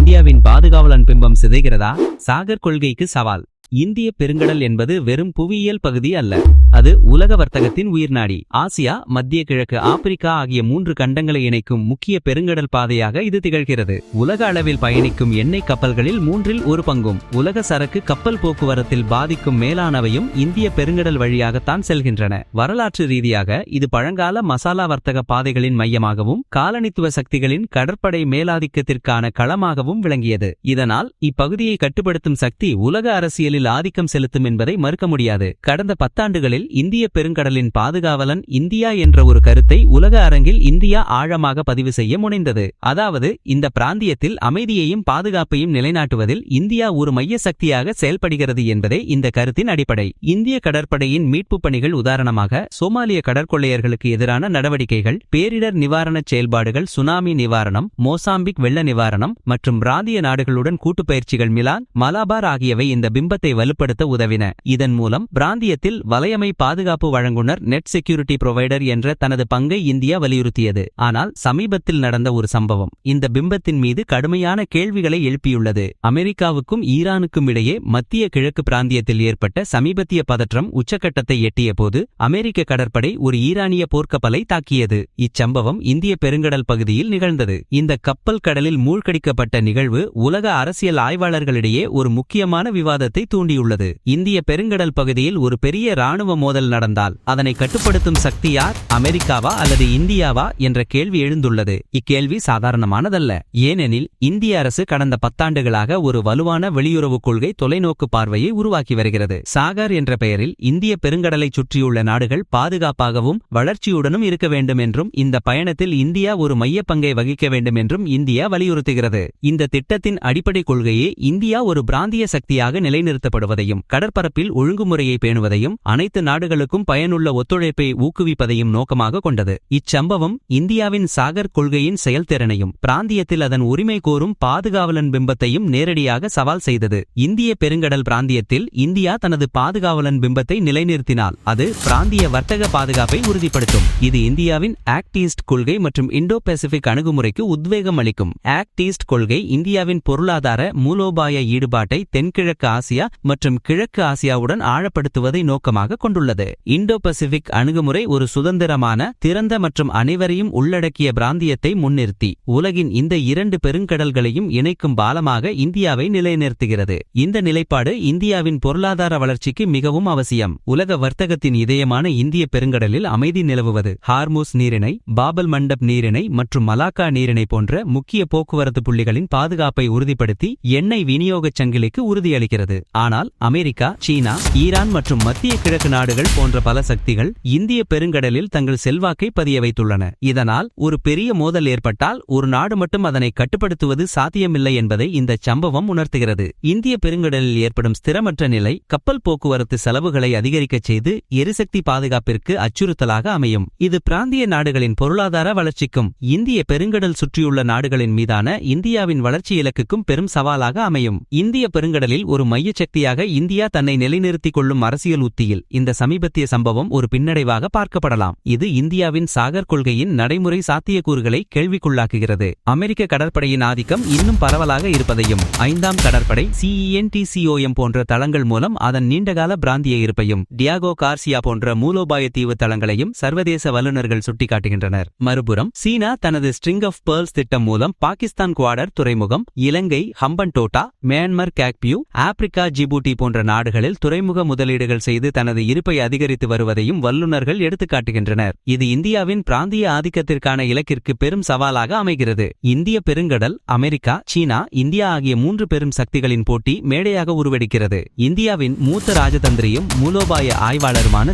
இந்தியாவின் பாதுகாவலன் பிம்பம் சிதைகிறதா? சாகர் கொள்கைக்கு சவால். இந்திய பெருங்கடல் என்பது வெறும் புவியியல் பகுதி அல்ல, அது உலக வர்த்தகத்தின் உயிர்நாடி. ஆசியா, மத்திய கிழக்கு, ஆப்பிரிக்கா ஆகிய 3 கண்டங்களை இணைக்கும் முக்கிய பெருங்கடல் பாதையாக இது திகழ்கிறது. உலக அளவில் பயணிக்கும் எண்ணெய் கப்பல்களில் 1/3 ஒரு பங்கும், உலக சரக்கு கப்பல் போக்குவரத்தில் பாதிக்கும் மேலானவையும் இந்திய பெருங்கடல் வழியாகத்தான் செல்கின்றன. வரலாற்று ரீதியாக இது பழங்கால மசாலா வர்த்தக பாதைகளின் மையமாகவும் காலனித்துவ சக்திகளின் கடற்படை மேலாதிக்கத்திற்கான களமாகவும் விளங்கியது. இதனால் இப்பகுதியை கட்டுப்படுத்தும் சக்தி உலக அரசியலில் ஆதிக்கம் செலுத்தும் என்பதை மறுக்க முடியாது. கடந்த 10 ஆண்டுகளில் இந்திய பெருங்கடலின் பாதுகாவலன் இந்தியா என்ற ஒரு கருத்தை உலக அரங்கில் இந்தியா ஆழமாக பதிவு செய்ய முனைந்தது. அதாவது, இந்த பிராந்தியத்தில் அமைதியையும் பாதுகாப்பையும் நிலைநாட்டுவதில் இந்தியா ஒரு மைய சக்தியாக செயல்படுகிறது என்பதே இந்த கருத்தின் அடிப்படை. இந்திய கடற்படையின் மீட்பு பணிகள், உதாரணமாக சோமாலிய கடற்கொள்ளையர்களுக்கு எதிரான நடவடிக்கைகள், பேரிடர் நிவாரணச் செயல்பாடுகள், சுனாமி நிவாரணம், மோசாம்பிக் வெள்ள நிவாரணம் மற்றும் பிராந்திய நாடுகளுடன் கூட்டுப்பயிற்சிகள், மிலான், மலாபார் ஆகியவை இந்த பிம்பத்தை வலுப்படுத்த உதவின. இதன் மூலம் பிராந்தியத்தில் வலையமை பாதுகாப்பு வழங்குனர், நெட் செக்யூரிட்டி புரோவைடர் என்ற தனது பங்கை இந்தியா வலியுறுத்தியது. ஆனால் சமீபத்தில் நடந்த ஒரு சம்பவம் இந்த பிம்பத்தின் மீது கடுமையான கேள்விகளை எழுப்பியுள்ளது. அமெரிக்காவுக்கும் ஈரானுக்கும் இடையே மத்திய கிழக்கு பிராந்தியத்தில் ஏற்பட்ட சமீபத்திய பதற்றம் உச்சக்கட்டத்தை எட்டிய போது அமெரிக்க கடற்படை ஒரு ஈரானிய போர்க்கப்பலை தாக்கியது. இச்சம்பவம் இந்திய பெருங்கடல் பகுதியில் நிகழ்ந்தது. இந்த கப்பல் கடலில் மூழ்கடிக்கப்பட்ட நிகழ்வு உலக அரசியல் ஆய்வாளர்களிடையே ஒரு முக்கியமான விவாதத்தை தூண்டியுள்ளது. இந்திய பெருங்கடல் பகுதியில் ஒரு பெரிய ராணுவ மோதல் நடந்தால் அதனை கட்டுப்படுத்தும் சக்தி யார்? அமெரிக்காவா அல்லது இந்தியாவா என்ற கேள்வி எழுந்துள்ளது. இக்கேள்வி சாதாரணமானதல்ல. ஏனெனில் இந்திய அரசு கடந்த 10 ஆண்டுகளாக ஒரு வலுவான வெளியுறவு கொள்கை தொலைநோக்கு பார்வையை உருவாக்கி வருகிறது. சாகர் என்ற பெயரில் இந்திய பெருங்கடலை சுற்றியுள்ள நாடுகள் பாதுகாப்பாகவும் வளர்ச்சியுடனும் இருக்க வேண்டும் என்றும், இந்த பயணத்தில் இந்தியா ஒரு மைய பங்கை வகிக்க வேண்டும் என்றும் இந்தியா வலியுறுத்துகிறது. இந்த திட்டத்தின் அடிப்படை கொள்கையே இந்தியா ஒரு பிராந்திய சக்தியாக நிலைநிறுத்தப்படுவதையும், கடற்பரப்பில் ஒழுங்குமுறையை பேணுவதையும், அனைத்து நாடுகளுக்கும் பயனுள்ள ஒத்துழைப்பை ஊக்குவிப்பதையும் நோக்கமாக கொண்டது. இச்சம்பவம் இந்தியாவின் சாகர் கொள்கையின் செயல்திறனையும் பிராந்தியத்தில் அதன் உரிமை கோரும் பாதுகாவலன் பிம்பத்தையும் நேரடியாக சவால் செய்தது. இந்திய பெருங்கடல் பிராந்தியத்தில் இந்தியா தனது பாதுகாவலன் பிம்பத்தை நிலைநிறுத்தினால் அது பிராந்திய வர்த்தக பாதுகாப்பை உறுதிப்படுத்தும். இது இந்தியாவின் ஆக்ட் ஈஸ்ட் கொள்கை மற்றும் இண்டோ பசிபிக் அணுகுமுறைக்கு உத்வேகம் அளிக்கும். ஆக்ட் ஈஸ்ட் கொள்கை இந்தியாவின் பொருளாதார மூலோபாய ஈடுபாட்டை தென்கிழக்கு ஆசியா மற்றும் கிழக்கு ஆசியாவுடன் ஆழப்படுத்துவதை நோக்கமாக கொண்டுள்ளது. இண்டோ பசிபிக் அணுகுமுறை ஒரு சுதந்திரமான, திறந்த மற்றும் அனைவரையும் உள்ளடக்கிய பிராந்தியத்தை முன்னிறுத்தி உலகின் இந்த 2 பெருங்கடல்களையும் இணைக்கும் பாலமாக இந்தியாவை நிலைநிறுத்துகிறது. இந்த நிலைப்பாடு இந்தியாவின் பொருளாதார வளர்ச்சிக்கு மிகவும் அவசியம். உலக வர்த்தகத்தின் இதயமான இந்திய பெருங்கடலில் அமைதி நிலவுவது ஹார்மூஸ் நீரிணை, பாபல் மண்டப் நீரிணை மற்றும் மலாக்கா நீரிணை போன்ற முக்கிய போக்குவரத்து புள்ளிகளின் பாதுகாப்பை உறுதிப்படுத்தி எண்ணெய் விநியோகச் சங்கிலிக்கு உறுதியளிக்கிறது. ஆனால் அமெரிக்கா, சீனா, ஈரான் மற்றும் மத்திய கிழக்கு நாடுகள் போன்ற பல சக்திகள் இந்திய பெருங்கடலில் தங்கள் செல்வாக்கை பதிய வைத்துள்ளன. இதனால் ஒரு பெரிய மோதல் ஏற்பட்டால் ஒரு நாடு மட்டும் அதனை கட்டுப்படுத்துவது சாத்தியமில்லை என்பதை இந்த சம்பவம் உணர்த்துகிறது. இந்திய பெருங்கடலில் ஏற்படும் ஸ்திரமற்ற நிலை கப்பல் போக்குவரத்து செலவுகளை அதிகரிக்கச் செய்து எரிசக்தி பாதுகாப்பிற்கு அச்சுறுத்தலாக அமையும். இது பிராந்திய நாடுகளின் பொருளாதார வளர்ச்சிக்கும் இந்திய பெருங்கடல் சுற்றியுள்ள நாடுகளின் மீதான இந்தியாவின் வளர்ச்சி இலக்குக்கும் பெரும் சவாலாக அமையும். இந்திய பெருங்கடலில் ஒரு மைய சக்தியாக இந்தியா தன்னை நிலைநிறுத்திக் கொள்ளும் அரசியல் உத்தியில் இந்த சமீபத்திய சம்பவம் ஒரு பின்னடைவாக பார்க்கப்படலாம். இது இந்தியாவின் சாகர் கொள்கையின் நடைமுறை சாத்தியக்கூறுகளை கேள்விக்குள்ளாக்குகிறது. அமெரிக்க கடற்படையின் ஆதிக்கம் இன்னும் பரவலாக இருப்பதையும், 5ஆம் கடற்படை CENTCOM போன்ற தளங்கள் மூலம் அதன் நீண்டகால பிராந்திய இருப்பையும், டியாகோ கார்சியா போன்ற மூலோபாய தீவு தளங்களையும் சர்வதேச வல்லுநர்கள் சுட்டிக்காட்டுகின்றனர். மறுபுறம் சீனா தனது ஸ்ட்ரிங் ஆஃப் பேர்ல்ஸ் திட்டம் மூலம் பாகிஸ்தான் குவாடர் துறைமுகம், இலங்கை ஹம்பன்டோட்டா, மியான்மர் கேக்பியூ, ஆப்பிரிக்கா ஜிபூட்டி போன்ற நாடுகளில் துறைமுக முதலீடுகள் செய்து தனது இருப்பை அதிகரித்து வருவதையும் வல்லுநர்கள் எடுத்துக்காட்டுகின்றனர். இது இந்தியாவின் பிராந்திய ஆதிக்கத்திற்கான இலக்கிற்கு பெரும் சவாலாக அமைகிறது. இந்திய பெருங்கடல் அமெரிக்கா, சீனா, இந்தியா ஆகிய 3 பெரும் சக்திகளின் போட்டி மேடையாக உருவெடுக்கிறது. இந்தியாவின் மூத்த ராஜதந்திரியும் மூலோபாய ஆய்வாளருமான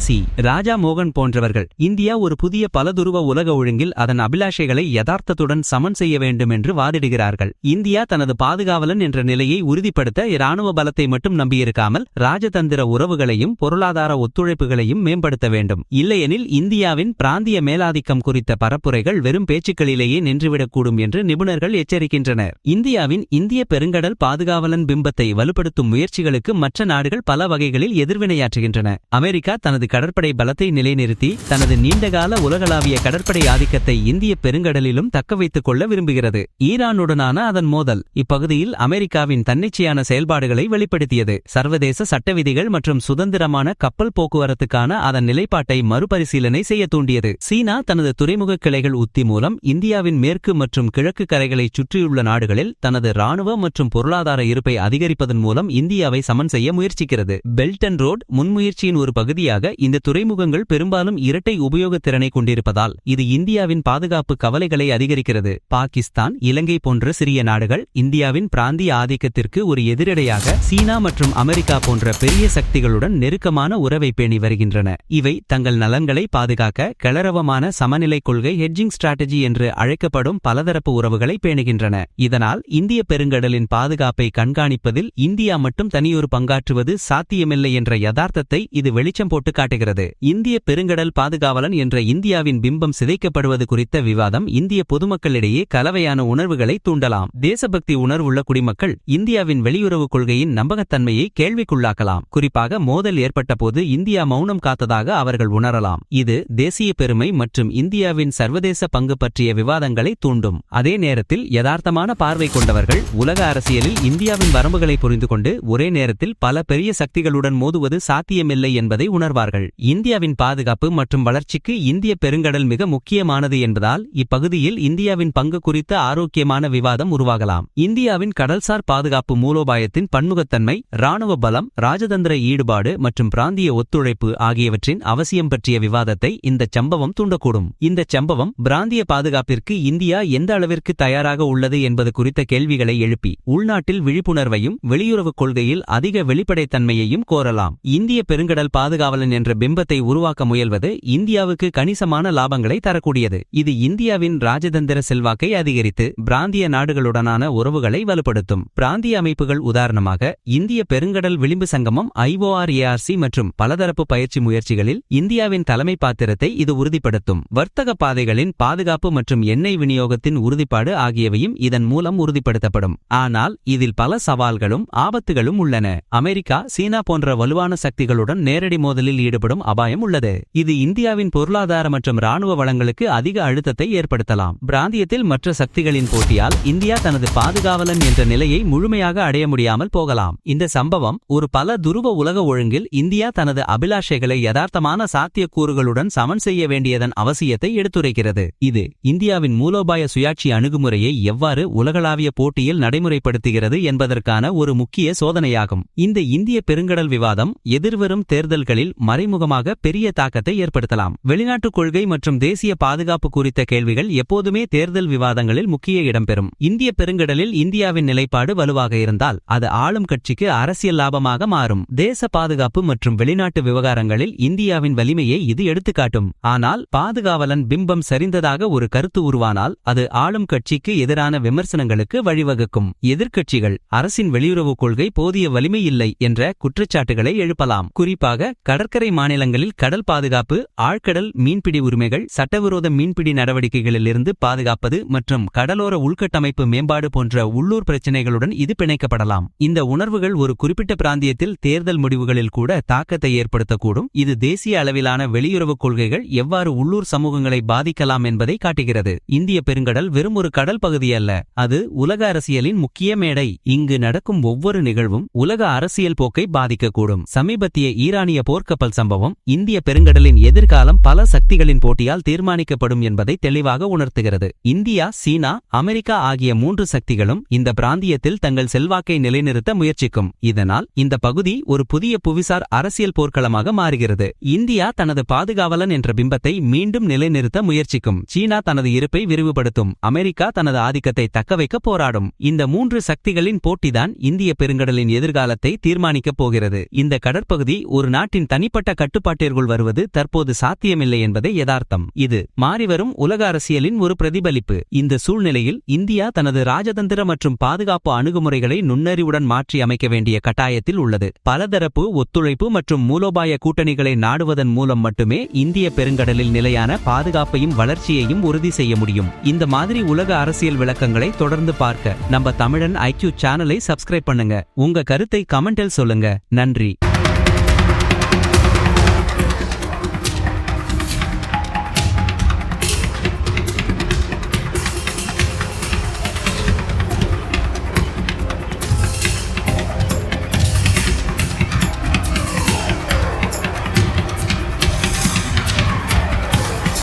ராஜா மோகன் போன்றவர்கள் இந்தியா ஒரு புதிய பலதுருவ உலக ஒழுங்கில் அதன் அபிலாஷைகளை யதார்த்தத்துடன் சமன் செய்ய வேண்டும் என்று வாதிடுகிறார்கள். இந்தியா தனது பாதுகாவலன் என்ற நிலையை உறுதிப்படுத்த இராணுவ பலத்தை மட்டும் மட்டும் நம்பியிருக்காமல் ராஜதந்திர உறவுகளையும் பொருளாதார ஒத்துழைப்புகளையும் மேம்படுத்த வேண்டும். இல்லையெனில் இந்தியாவின் பிராந்திய மேலாதிக்கம் குறித்த பரப்புரைகள் வெறும் பேச்சுக்களிலேயே நின்றுவிடக்கூடும் என்று நிபுணர்கள் எச்சரிக்கின்றனர். இந்தியாவின் இந்திய பெருங்கடல் பாதுகாவலன் பிம்பத்தை வலுப்படுத்தும் முயற்சிகளுக்கு மற்ற நாடுகள் பல வகைகளில் எதிர்வினையாற்றுகின்றன. அமெரிக்கா தனது கடற்படை பலத்தை நிலைநிறுத்தி தனது நீண்டகால உலகளாவிய கடற்படை ஆதிக்கத்தை இந்திய பெருங்கடலிலும் தக்கவைத்துக் கொள்ள விரும்புகிறது. ஈரானுடனான அதன் மோதல் இப்பகுதியில் அமெரிக்காவின் தன்னிச்சையான செயல்பாடுகளை வெளிப்படுத்தியது. சர்வதேச சட்டவிதிகள் மற்றும் சுதந்திரமான கப்பல் போக்குவரத்துக்கான அதன் நிலைப்பாட்டை மறுபரிசீலனை செய்ய தூண்டியது. சீனா தனது துறைமுக கிளைகள் உத்தி மூலம் இந்தியாவின் மேற்கு மற்றும் கிழக்கு கரைகளைச் சுற்றியுள்ள நாடுகளில் தனது இராணுவ மற்றும் பொருளாதார இருப்பை அதிகரிப்பதன் மூலம் இந்தியாவை சமன் செய்ய முயற்சிக்கிறது. பெல்ட் அண்ட் ரோட் முன்முயற்சியின் ஒரு பகுதியாக இந்த துறைமுகங்கள் பெரும்பாலும் இரட்டை உபயோகத்திறனை கொண்டிருப்பதால் இது இந்தியாவின் பாதுகாப்பு கவலைகளை அதிகரிக்கிறது. பாகிஸ்தான், இலங்கை போன்ற சிறிய நாடுகள் இந்தியாவின் பிராந்திய ஆதிக்கத்திற்கு ஒரு எதிரடையாக சீனா மற்றும் அமெரிக்கா போன்ற பெரிய சக்திகளுடன் நெருக்கமான உறவை பேணி வருகின்றன. இவை தங்கள் நலன்களை பாதுகாக்க கிளறவமான சமநிலை கொள்கை ஹெட்ஜிங் ஸ்ட்ராட்டஜி என்று அழைக்கப்படும் பலதரப்பு உறவுகளை பேணுகின்றன. இதனால் இந்திய பெருங்கடலின் பாதுகாப்பை கண்காணிப்பதில் இந்தியா மட்டும் தனியொரு பங்காற்றுவது சாத்தியமில்லை என்ற யதார்த்தத்தை இது வெளிச்சம் போட்டு காட்டுகிறது. இந்திய பெருங்கடல் பாதுகாவலன் என்ற இந்தியாவின் பிம்பம் சிதைக்கப்படுவது குறித்த விவாதம் இந்திய பொதுமக்களிடையே கலவையான உணர்வுகளை தூண்டலாம். தேசபக்தி உணர்வுள்ள குடிமக்கள் இந்தியாவின் வெளியுறவு கொள்கையின் நம்பகத்தன்மையை கேள்விக்குள்ளாக்கலாம். குறிப்பாக மோதல் ஏற்பட்ட போது இந்தியா மௌனம் காத்ததாக அவர்கள் உணரலாம். இது தேசிய பெருமை மற்றும் இந்தியாவின் சர்வதேச பங்கு பற்றிய விவாதங்களை தூண்டும். அதே நேரத்தில் யதார்த்தமான பார்வை கொண்டவர்கள் உலக அரசியலில் இந்தியாவின் வரம்புகளை புரிந்துகொண்டு ஒரே நேரத்தில் பல பெரிய சக்திகளுடன் மோதுவது சாத்தியமில்லை என்பதை உணர்வார்கள். இந்தியாவின் பாதுகாப்பு மற்றும் வளர்ச்சிக்கு இந்திய பெருங்கடல் மிக முக்கியமானது என்பதால் இப்பகுதியில் இந்தியாவின் பங்கு குறித்த ஆரோக்கியமான விவாதம் உருவாகலாம். இந்தியாவின் கடல்சார் பாதுகாப்பு மூலோபாயத்தின் பன்முகத்தன்மை, இராணுவ பலம், ராஜதந்திர ஈடுபாடு மற்றும் பிராந்திய ஒத்துழைப்பு ஆகியவற்றின் அவசியம் பற்றிய விவாதத்தை இந்த சம்பவம் தூண்டக்கூடும். இந்த சம்பவம் பிராந்திய பாதுகாப்பிற்கு இந்தியா எந்த அளவிற்கு தயாராக உள்ளது என்பது குறித்த கேள்விகளை எழுப்பி உள்நாட்டில் விழிப்புணர்வையும் வெளியுறவுக் கொள்கையில் அதிக வெளிப்படைத்தன்மையையும் கோரலாம். இந்திய பெருங்கடல் பாதுகாவலன் என்ற பிம்பத்தை உருவாக்க முயல்வது இந்தியாவுக்கு கணிசமான லாபங்களை தரக்கூடியது. இது இந்தியாவின் ராஜதந்திர செல்வாக்கை அதிகரித்து பிராந்திய நாடுகளுடனான உறவுகளை வலுப்படுத்தும். பிராந்திய அமைப்புகள் உதாரணமாக இந்திய பெருங்கடல் விளிம்பு சங்கமம் IORARC மற்றும் பலதரப்பு பயிற்சி முயற்சிகளில் இந்தியாவின் தலைமை பாத்திரத்தை இது உறுதிப்படுத்தும். வர்த்தக பாதைகளின் பாதுகாப்பு மற்றும் எண்ணெய் விநியோகத்தின் உறுதிப்பாடு ஆகியவையும் இதன் மூலம் உறுதிப்படுத்தப்படும். ஆனால் இதில் பல சவால்களும் ஆபத்துகளும் உள்ளன. அமெரிக்கா, சீனா போன்ற வலுவான சக்திகளுடன் நேரடி மோதலில் ஈடுபடும் அபாயம் உள்ளது. இது இந்தியாவின் பொருளாதார மற்றும் இராணுவ வளங்களுக்கு அதிக அழுத்தத்தை ஏற்படுத்தலாம். பிராந்தியத்தில் மற்ற சக்திகளின் போட்டியால் இந்தியா தனது பாதுகாவலன் என்ற நிலையை முழுமையாக அடைய முடியாமல் போகலாம். இந்த சம்பவம் ஒரு பல துருவ உலக ஒழுங்கில் இந்தியா தனது அபிலாஷைகளை யதார்த்தமான சாத்தியக்கூறுகளுடன் சமன் செய்ய வேண்டியதன் அவசியத்தை எடுத்துரைக்கிறது. இது இந்தியாவின் மூலோபாய சுயாட்சி அணுகுமுறையை எவ்வாறு உலகளாவிய போட்டியில் நடைமுறைப்படுத்துகிறது என்பதற்கான ஒரு முக்கிய சோதனையாகும். இந்த இந்திய பெருங்கடல் விவாதம் எதிர்வரும் தேர்தல்களில் மறைமுகமாக பெரிய தாக்கத்தை ஏற்படுத்தலாம். வெளிநாட்டுக் கொள்கை மற்றும் தேசிய பாதுகாப்பு குறித்த கேள்விகள் எப்போதுமே தேர்தல் விவாதங்களில் முக்கிய இடம்பெறும். இந்திய பெருங்கடலில் இந்தியாவின் நிலைப்பாடு வலுவாக இருந்தால் அது ஆளும் கட்சிக்கு அரசியல் லாபமாக மாறும். தேச பாதுகாப்பு மற்றும் வெளிநாட்டு விவகாரங்களில் இந்தியாவின் வலிமையை இது எடுத்துக்காட்டும். ஆனால் பாதுகாவலன் பிம்பம் சரிந்ததாக ஒரு கருத்து உருவானால் அது ஆளும் கட்சிக்கு எதிரான விமர்சனங்களுக்கு வழிவகுக்கும். எதிர்க்கட்சிகள் அரசின் வெளியுறவு கொள்கை போதிய வலிமை இல்லை என்ற குற்றச்சாட்டுகளை எழுப்பலாம். குறிப்பாக கடற்கரை மாநிலங்களில் கடல் பாதுகாப்பு, ஆழ்கடல் மீன்பிடி உரிமைகள், சட்டவிரோத மீன்பிடி நடவடிக்கைகளிலிருந்து பாதுகாப்பது மற்றும் கடலோர உள்கட்டமைப்பு மேம்பாடு போன்ற உள்ளூர் பிரச்சினைகளுடன் இது பிணைக்கப்படலாம். இந்த உணர்வுகள் ஒரு குறிப்பிட்ட பிராந்தியத்தில் தேர்தல் முடிவுகளில் கூட தாக்கத்தை ஏற்படுத்தக்கூடும். இது தேசிய அளவிலான வெளியுறவுக் கொள்கைகள் எவ்வாறு உள்ளூர் சமூகங்களை பாதிக்கலாம் என்பதை காட்டுகிறது. இந்திய பெருங்கடல் வெறும் ஒரு கடல் பகுதி அல்ல, அது உலக அரசியலின் முக்கிய மேடை. இங்கு நடக்கும் ஒவ்வொரு நிகழ்வும் உலக அரசியல் போக்கை பாதிக்கக்கூடும். சமீபத்திய ஈரானிய போர்க்கப்பல் சம்பவம் இந்திய பெருங்கடலின் எதிர்காலம் பல சக்திகளின் போட்டியால் தீர்மானிக்கப்படும் என்பதை தெளிவாக உணர்த்துகிறது. இந்தியா, சீனா, அமெரிக்கா ஆகிய மூன்று சக்திகளும் இந்த பிராந்தியத்தில் தங்கள் செல்வாக்கை நிலைநிறுத்த முயற்சிக்கும். இதனால் இந்த பகுதி ஒரு புதிய புவிசார் அரசியல் போர்க்களமாக மாறுகிறது. இந்தியா தனது பாதுகாவலன் என்ற பிம்பத்தை மீண்டும் நிலைநிறுத்த முயற்சிக்கும். சீனா தனது இருப்பை விரிவுபடுத்தும். அமெரிக்கா தனது ஆதிக்கத்தை தக்கவைக்க போராடும். இந்த மூன்று சக்திகளின் போட்டிதான் இந்திய பெருங்கடலின் எதிர்காலத்தை தீர்மானிக்கப் போகிறது. இந்த கடற்பகுதி ஒரு நாட்டின் தனிப்பட்ட கட்டுப்பாட்டிற்குள் வருவது தற்போது சாத்தியமில்லை என்பதே யதார்த்தம். இது மாறிவரும் உலக அரசியலின் ஒரு பிரதிபலிப்பு. இந்த சூழ்நிலையில் இந்தியா தனது ராஜதந்திர மற்றும் பாதுகாப்பு அணுகுமுறைகளை நுண்ணறிவுடன் மாற்றி அமைக்க வேண்டும். வேண்டிய கட்டாயத்தில் உள்ளது. பலதரப்பு ஒத்துழைப்பு மற்றும் மூலோபாய கூட்டணிகளை நாடுவதன் மூலம் மட்டுமே இந்திய பெருங்கடலில் நிலையான பாதுகாப்பையும் வளர்ச்சியையும் உறுதி செய்ய முடியும். இந்த மாதிரி உலக அரசியல் விளக்கங்களை தொடர்ந்து பார்க்க நம்ம தமிழன் IQ சேனலை சப்ஸ்கிரைப் பண்ணுங்க. உங்க கருத்தை கமெண்டில் சொல்லுங்க. நன்றி.